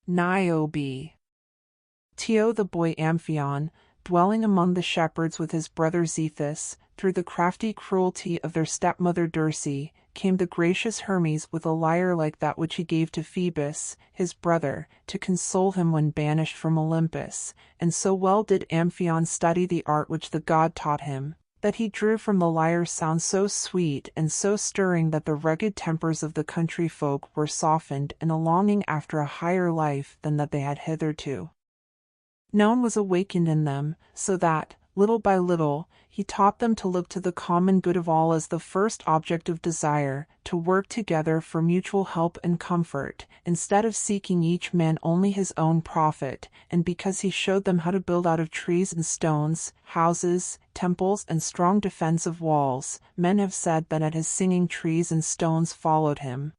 Niobe. Tio the boy Amphion, dwelling among the shepherds with his brother Zethus, through the crafty cruelty of their stepmother Dirce, came the gracious Hermes with a lyre like that which he gave to Phoebus, his brother, to console him when banished from Olympus, and so well did Amphion study the art which the god taught him, that he drew from the lyre sounds so sweet and so stirring that the rugged tempers of the country folk were softened in a longing after a higher life than that they had hitherto known was awakened in them, so that, little by little, he taught them to look to the common good of all as the first object of desire, to work together for mutual help and comfort, instead of seeking each man only his own profit, and because he showed them how to build out of trees and stones, houses, temples, and strong defensive walls, men have said that at his singing trees and stones followed him.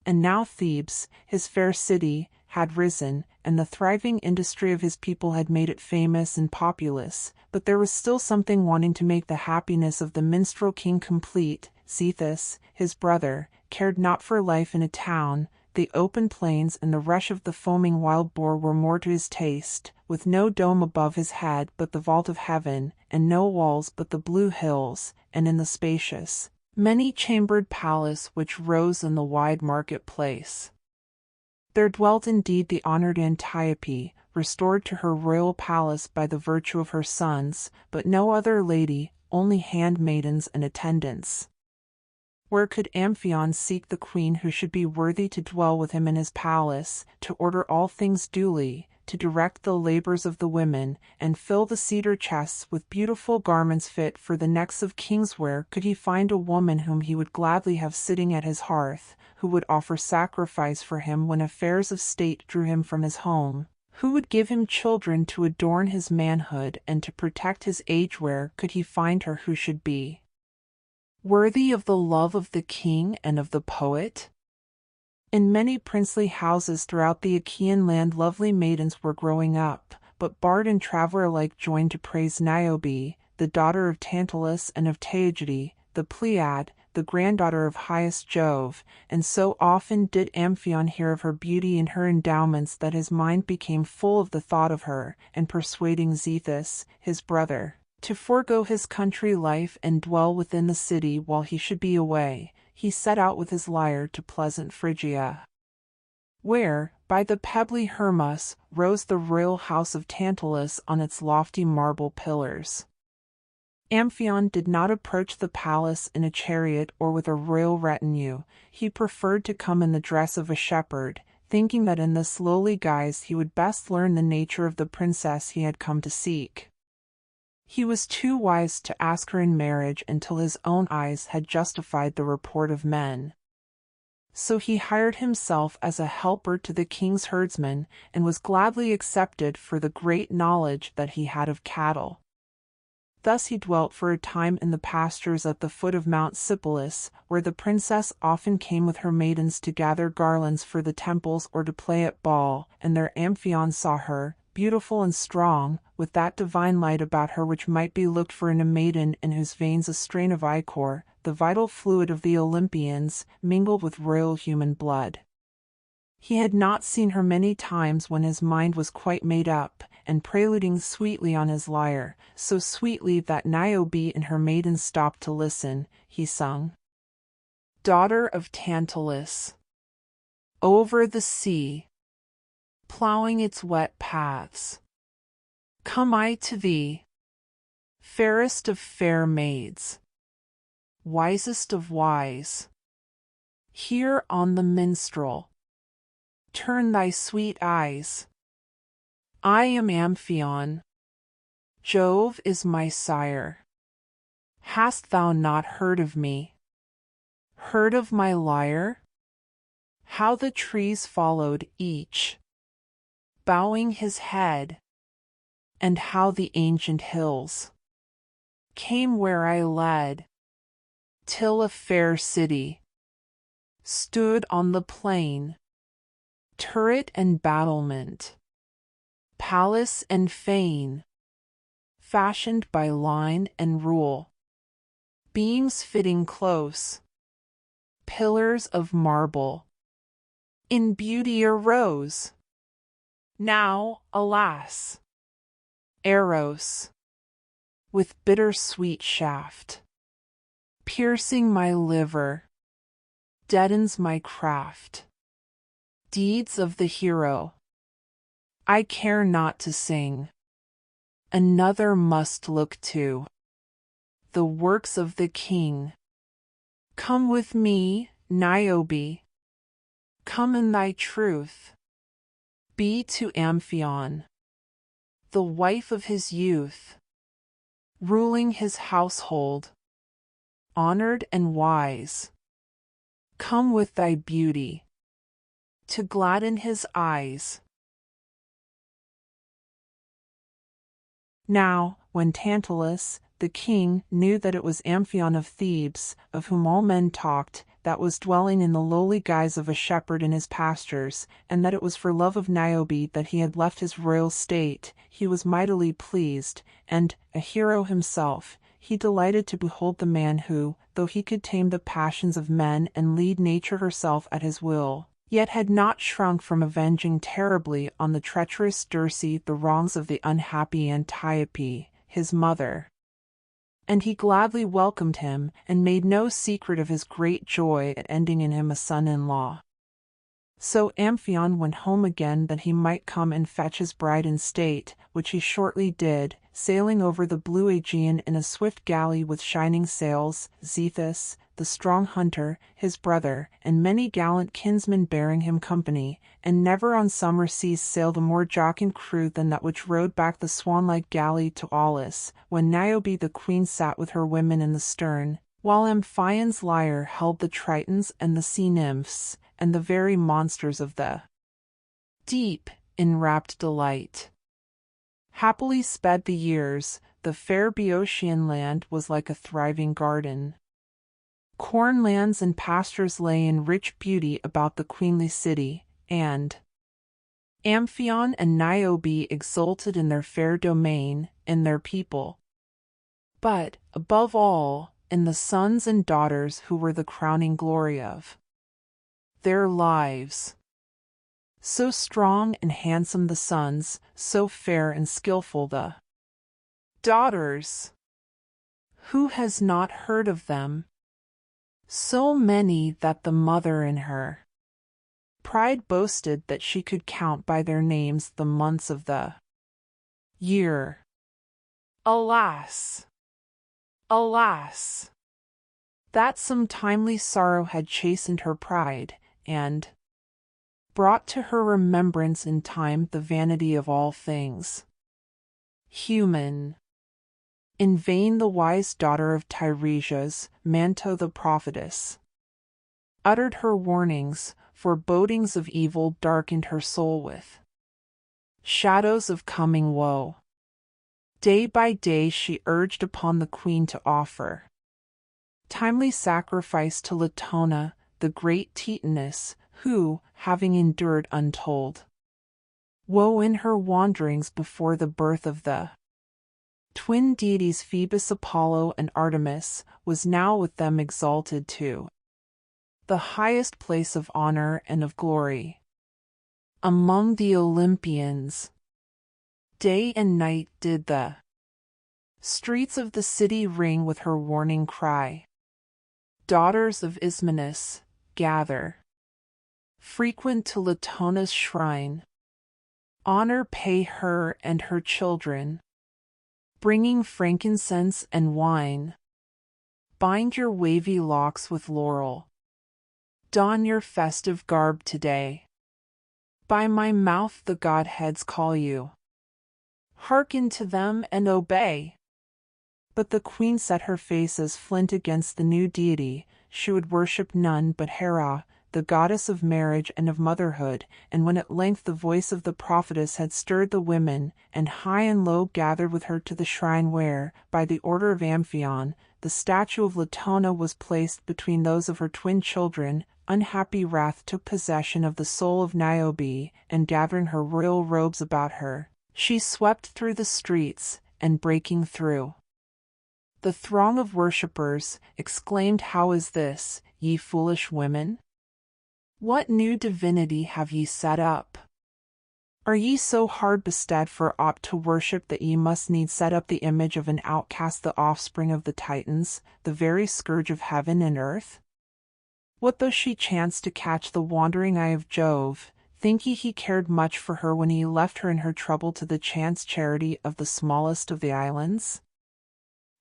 And now Thebes, his fair city, had risen, and the thriving industry of his people had made it famous and populous, but there was still something wanting to make the happiness of the minstrel king complete. Zethus, his brother, cared not for life in a town. The open plains and the rush of the foaming wild boar were more to his taste, with no dome above his head but the vault of heaven, and no walls but the blue hills, and in the spacious, many-chambered palace which rose in the wide market-place. There dwelt indeed the honored Antiope, restored to her royal palace by the virtue of her sons, but no other lady, only handmaidens and attendants. Where could Amphion seek the queen who should be worthy to dwell with him in his palace, to order all things duly, to direct the labors of the women, and fill the cedar chests with beautiful garments fit for the necks of kings? Where could he find a woman whom he would gladly have sitting at his hearth, who would offer sacrifice for him when affairs of state drew him from his home, who would give him children to adorn his manhood and to protect his age? Where could he find her who should be worthy of the love of the king and of the poet? In many princely houses throughout the Achaean land lovely maidens were growing up, but bard and traveler alike joined to praise Niobe, the daughter of Tantalus and of Teogide, the Pleiad, the granddaughter of highest Jove, and so often did Amphion hear of her beauty and her endowments that his mind became full of the thought of her, and persuading Zethus, his brother, to forego his country life and dwell within the city while he should be away, he set out with his lyre to pleasant Phrygia, where, by the pebbly Hermus, rose the royal house of Tantalus on its lofty marble pillars. Amphion did not approach the palace in a chariot or with a royal retinue. He preferred to come in the dress of a shepherd, thinking that in this lowly guise he would best learn the nature of the princess he had come to seek. He was too wise to ask her in marriage until his own eyes had justified the report of men. So he hired himself as a helper to the king's herdsmen, and was gladly accepted for the great knowledge that he had of cattle. Thus he dwelt for a time in the pastures at the foot of Mount Sipylus, where the princess often came with her maidens to gather garlands for the temples or to play at ball, and there Amphion saw her, beautiful and strong, with that divine light about her which might be looked for in a maiden in whose veins a strain of ichor, the vital fluid of the Olympians, mingled with royal human blood. He had not seen her many times when his mind was quite made up, and preluding sweetly on his lyre, so sweetly that Niobe and her maidens stopped to listen, he sung, "Daughter of Tantalus, over the sea, ploughing its wet paths, come I to thee, fairest of fair maids, wisest of wise. Here on the minstrel, turn thy sweet eyes. I am Amphion, Jove is my sire. Hast thou not heard of me? Heard of my lyre? How the trees followed each, bowing his head, and how the ancient hills came where I led, till a fair city stood on the plain, turret and battlement, palace and fane, fashioned by line and rule, beams fitting close, pillars of marble, in beauty arose, Now, alas, Eros, with bitter-sweet shaft, piercing my liver, deadens my craft. Deeds of the hero, I care not to sing. Another must look to the works of the king. Come with me, Niobe. Come in thy truth. Be to Amphion, the wife of his youth, ruling his household, honored and wise. Come with thy beauty, to gladden his eyes. Now, when Tantalus, the king, knew that it was Amphion of Thebes, of whom all men talked, that was dwelling in the lowly guise of a shepherd in his pastures, and that it was for love of Niobe that he had left his royal state, he was mightily pleased, and, a hero himself, he delighted to behold the man who, though he could tame the passions of men and lead nature herself at his will, yet had not shrunk from avenging terribly on the treacherous Dirce the wrongs of the unhappy Antiope, his mother. And he gladly welcomed him, and made no secret of his great joy at ending in him a son-in-law. So Amphion went home again that he might come and fetch his bride in state, which he shortly did, sailing over the blue Aegean in a swift galley with shining sails, Zethus, the strong hunter, his brother, and many gallant kinsmen bearing him company, and never on summer seas sailed a more jocund crew than that which rowed back the swan-like galley to Aulis, when Niobe the queen sat with her women in the stern, while Amphion's lyre held the Tritons and the sea-nymphs, and the very monsters of the deep, in rapt delight. Happily sped the years, the fair Boeotian land was like a thriving garden. Cornlands and pastures lay in rich beauty about the queenly city, and Amphion and Niobe exulted in their fair domain, in their people. But, above all, in the sons and daughters who were the crowning glory of their lives. So strong and handsome the sons, so fair and skillful the daughters. Who has not heard of them? So many that the mother in her pride boasted that she could count by their names the months of the year. Alas! Alas! That some timely sorrow had chastened her pride, and brought to her remembrance in time the vanity of all things human. In vain the wise daughter of Tiresias, Manto the prophetess, uttered her warnings, forebodings of evil darkened her soul with shadows of coming woe. Day by day she urged upon the queen to offer timely sacrifice to Latona, the great Titaness, who, having endured untold woe in her wanderings before the birth of the twin deities Phoebus Apollo and Artemis, was now with them exalted to the highest place of honor and of glory among the Olympians. Day and night did the streets of the city ring with her warning cry. Daughters of Ismenus, gather. Frequent to Latona's shrine. Honor pay her and her children, bringing frankincense and wine. Bind your wavy locks with laurel. Don your festive garb today. By my mouth the godheads call you. Hearken to them and obey. But the queen set her face as flint against the new deity. She would worship none but Hera, the goddess of marriage and of motherhood, and when at length the voice of the prophetess had stirred the women, and high and low gathered with her to the shrine where, by the order of Amphion, the statue of Latona was placed between those of her twin children, unhappy wrath took possession of the soul of Niobe, and gathering her royal robes about her, she swept through the streets, and breaking through the throng of worshippers, exclaimed, "How is this, ye foolish women? What new divinity have ye set up? Are ye so hard bestead for aught to worship that ye must needs set up the image of an outcast, the offspring of the Titans, the very scourge of heaven and earth? What though she chanced to catch the wandering eye of Jove? Think ye he cared much for her when he left her in her trouble to the chance charity of the smallest of the islands?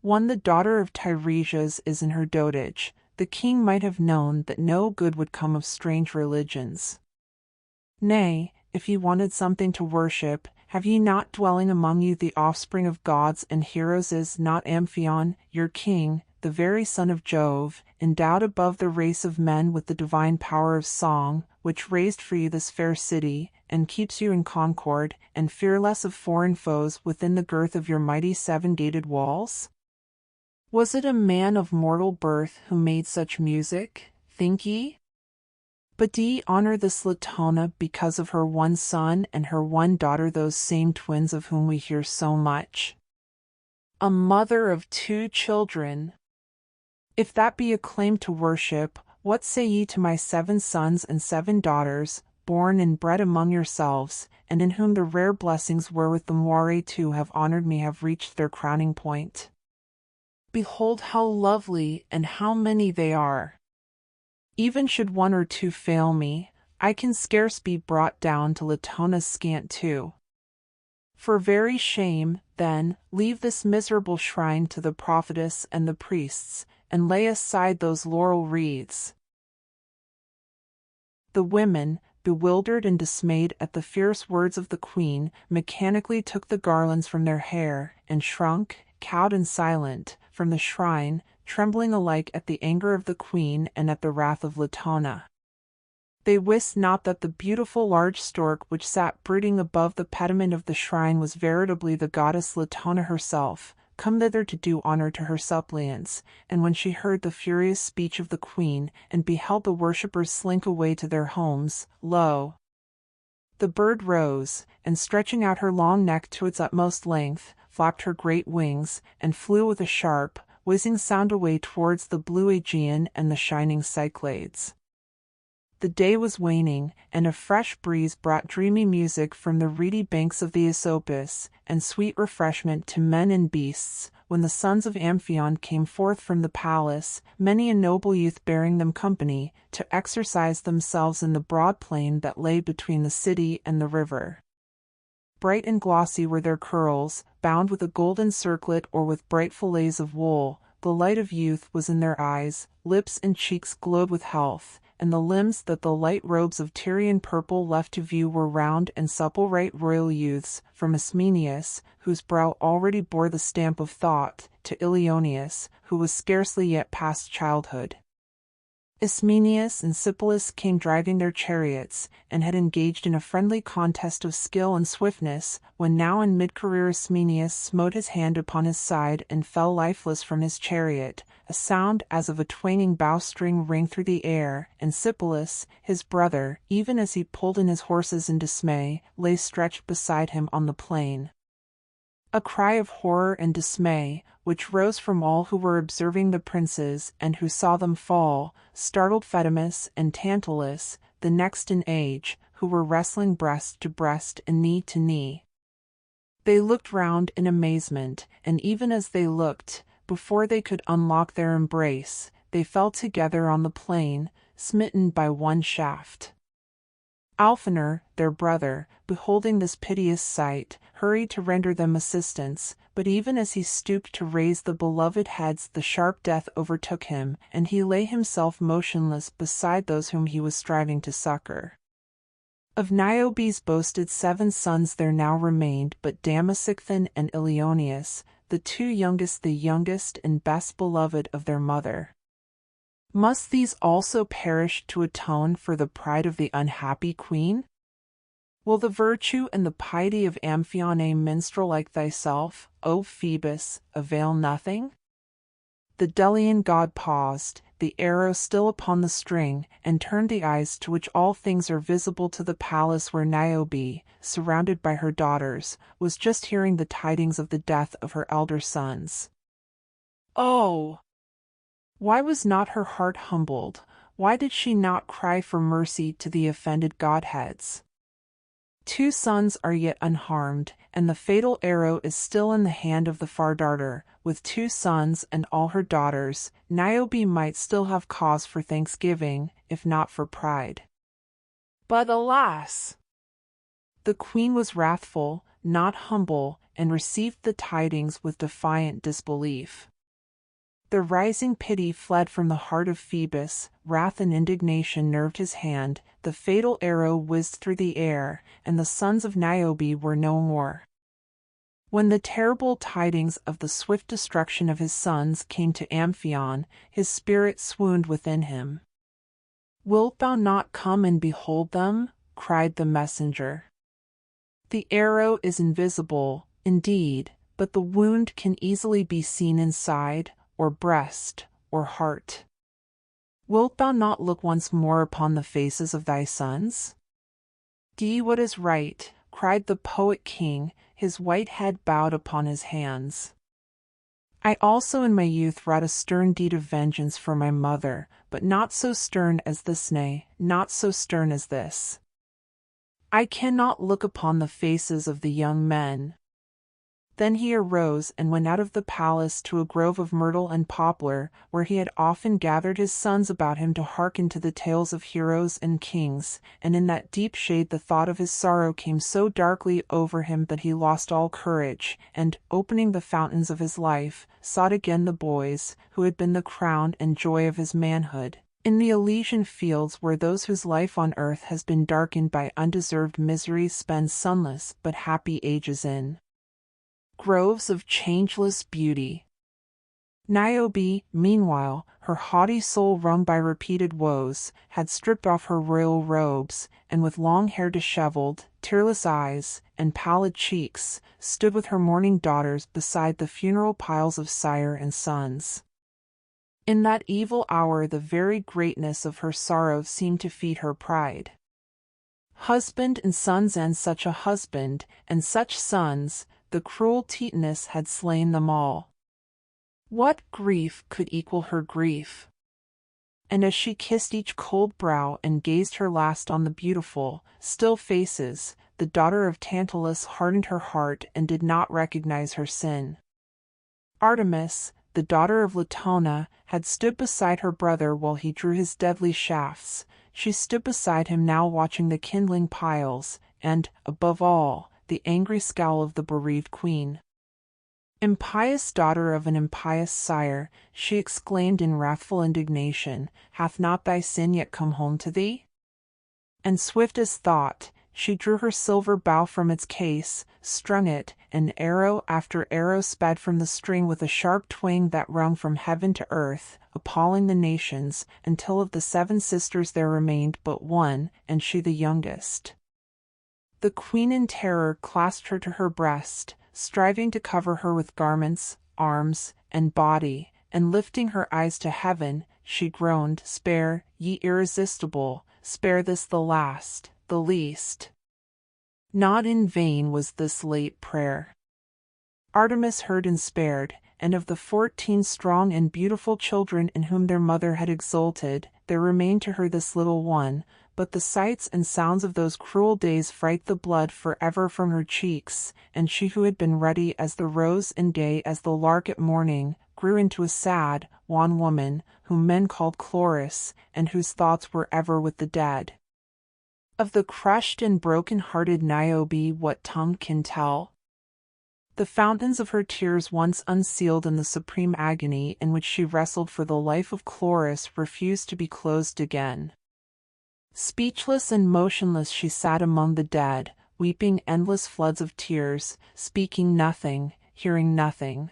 One, the daughter of Tiresias, is in her dotage. The king might have known that no good would come of strange religions. Nay, if ye wanted something to worship, have ye not dwelling among you the offspring of gods and heroes? Is not Amphion, your king, the very son of Jove, endowed above the race of men with the divine power of song, which raised for you this fair city, and keeps you in concord, and fearless of foreign foes within the girth of your mighty seven-gated walls? Was it a man of mortal birth who made such music, think ye? But do ye honor this Latona because of her one son and her one daughter, those same twins of whom we hear so much? A mother of 2 children! If that be a claim to worship, what say ye to my 7 sons and 7 daughters, born and bred among yourselves, and in whom the rare blessings wherewith the Moire too have honored me have reached their crowning point? Behold how lovely and how many they are! Even should 1 or 2 fail me, I can scarce be brought down to Latona's scant 2. For very shame, then, leave this miserable shrine to the prophetess and the priests, and lay aside those laurel wreaths. The women, bewildered and dismayed at the fierce words of the queen, mechanically took the garlands from their hair, and shrunk, cowed and silent, from the shrine, trembling alike at the anger of the queen and at the wrath of Latona. They wist not that the beautiful large stork which sat brooding above the pediment of the shrine was veritably the goddess Latona herself, come thither to do honor to her suppliants, and when she heard the furious speech of the queen, and beheld the worshippers slink away to their homes, lo! The bird rose, and stretching out her long neck to its utmost length, flapped her great wings, and flew with a sharp, whizzing sound away towards the blue Aegean and the shining Cyclades. The day was waning, and a fresh breeze brought dreamy music from the reedy banks of the Aesopus, and sweet refreshment to men and beasts, when the sons of Amphion came forth from the palace, many a noble youth bearing them company, to exercise themselves in the broad plain that lay between the city and the river. Bright and glossy were their curls, bound with a golden circlet or with bright fillets of wool. The light of youth was in their eyes, lips and cheeks glowed with health, and the limbs that the light robes of Tyrian purple left to view were round and supple, right royal youths, from Ismenias, whose brow already bore the stamp of thought, to Ilioneus, who was scarcely yet past childhood. Ismenias and Sipylus came driving their chariots, and had engaged in a friendly contest of skill and swiftness, when now in mid-career Ismenias smote his hand upon his side and fell lifeless from his chariot. A sound as of a twanging bowstring rang through the air, and Sipylus, his brother, even as he pulled in his horses in dismay, lay stretched beside him on the plain. A cry of horror and dismay, which rose from all who were observing the princes and who saw them fall, startled Phaedimus and Tantalus, the next in age, who were wrestling breast to breast and knee to knee. They looked round in amazement, and even as they looked, before they could unlock their embrace, they fell together on the plain, smitten by one shaft. Alphenor, their brother, beholding this piteous sight, hurried to render them assistance, but even as he stooped to raise the beloved heads, the sharp death overtook him, and he lay himself motionless beside those whom he was striving to succor. Of Niobe's boasted 7 sons there now remained but Damasichthon and Ilioneus, the 2 youngest, the youngest and best beloved of their mother. Must these also perish to atone for the pride of the unhappy queen? Will the virtue and the piety of Amphion, a minstrel like thyself, O Phoebus, avail nothing? The Delian god paused, the arrow still upon the string, and turned the eyes to which all things are visible to the palace where Niobe, surrounded by her daughters, was just hearing the tidings of the death of her elder sons. Oh! Why was not her heart humbled? Why did she not cry for mercy to the offended godheads? 2 sons are yet unharmed, and the fatal arrow is still in the hand of the far darter. With 2 sons and all her daughters, Niobe might still have cause for thanksgiving, if not for pride. But alas! The queen was wrathful, not humble, and received the tidings with defiant disbelief. The rising pity fled from the heart of Phoebus, wrath and indignation nerved his hand, the fatal arrow whizzed through the air, and the sons of Niobe were no more. When the terrible tidings of the swift destruction of his sons came to Amphion, his spirit swooned within him. "Wilt thou not come and behold them?" cried the messenger. "The arrow is invisible, indeed, but the wound can easily be seen inside, or breast, or heart. Wilt thou not look once more upon the faces of thy sons?" "Do what is right," cried the poet king, his white head bowed upon his hands. "I also in my youth wrought a stern deed of vengeance for my mother, but not so stern as this, nay, not so stern as this. I cannot look upon the faces of the young men." Then he arose and went out of the palace to a grove of myrtle and poplar, where he had often gathered his sons about him to hearken to the tales of heroes and kings, and in that deep shade the thought of his sorrow came so darkly over him that he lost all courage, and, opening the fountains of his life, sought again the boys, who had been the crown and joy of his manhood, in the Elysian fields where those whose life on earth has been darkened by undeserved misery spend sunless but happy ages in groves of changeless beauty. Niobe, meanwhile, her haughty soul wrung by repeated woes, had stripped off her royal robes, and with long hair disheveled, tearless eyes, and pallid cheeks, stood with her mourning daughters beside the funeral piles of sire and sons. In that evil hour the very greatness of her sorrow seemed to feed her pride. Husband and sons, and such a husband, and such sons, the cruel Titanus had slain them all. What grief could equal her grief? And as she kissed each cold brow and gazed her last on the beautiful, still faces, the daughter of Tantalus hardened her heart and did not recognize her sin. Artemis, the daughter of Latona, had stood beside her brother while he drew his deadly shafts. She stood beside him now, watching the kindling piles, and, above all, the angry scowl of the bereaved queen. "Impious daughter of an impious sire," she exclaimed in wrathful indignation, "hath not thy sin yet come home to thee?" And swift as thought, she drew her silver bow from its case, strung it, and arrow after arrow sped from the string with a sharp twang that rung from heaven to earth, appalling the nations, until of the 7 sisters there remained but one, and she the youngest. The queen in terror clasped her to her breast, striving to cover her with garments, arms, and body, and lifting her eyes to heaven, she groaned, "Spare, ye irresistible, spare this the last, the least." Not in vain was this late prayer. Artemis heard and spared, and of the 14 strong and beautiful children in whom their mother had exulted, there remained to her this little one, but the sights and sounds of those cruel days fright the blood forever from her cheeks, and she who had been ruddy as the rose and gay as the lark at morning, grew into a sad, wan woman, whom men called Chloris, and whose thoughts were ever with the dead. Of the crushed and broken-hearted Niobe what tongue can tell? The fountains of her tears once unsealed in the supreme agony in which she wrestled for the life of Chloris refused to be closed again. Speechless and motionless she sat among the dead, weeping endless floods of tears, speaking nothing, hearing nothing.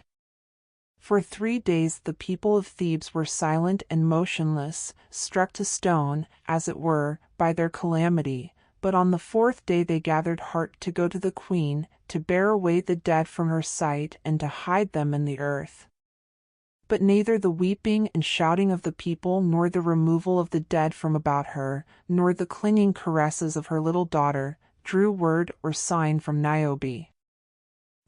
For 3 days the people of Thebes were silent and motionless, struck to stone, as it were, by their calamity, but on the 4th day they gathered heart to go to the queen, to bear away the dead from her sight and to hide them in the earth. But neither the weeping and shouting of the people, nor the removal of the dead from about her, nor the clinging caresses of her little daughter, drew word or sign from Niobe.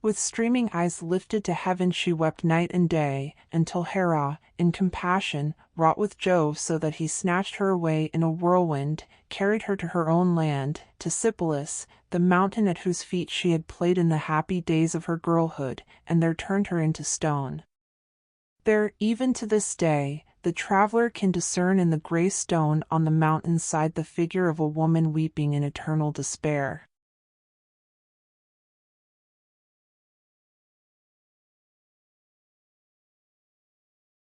With streaming eyes lifted to heaven she wept night and day, until Hera, in compassion, wrought with Jove so that he snatched her away in a whirlwind, carried her to her own land, to Sipylus, the mountain at whose feet she had played in the happy days of her girlhood, and there turned her into stone. There, even to this day, the traveler can discern in the gray stone on the mountain side the figure of a woman weeping in eternal despair.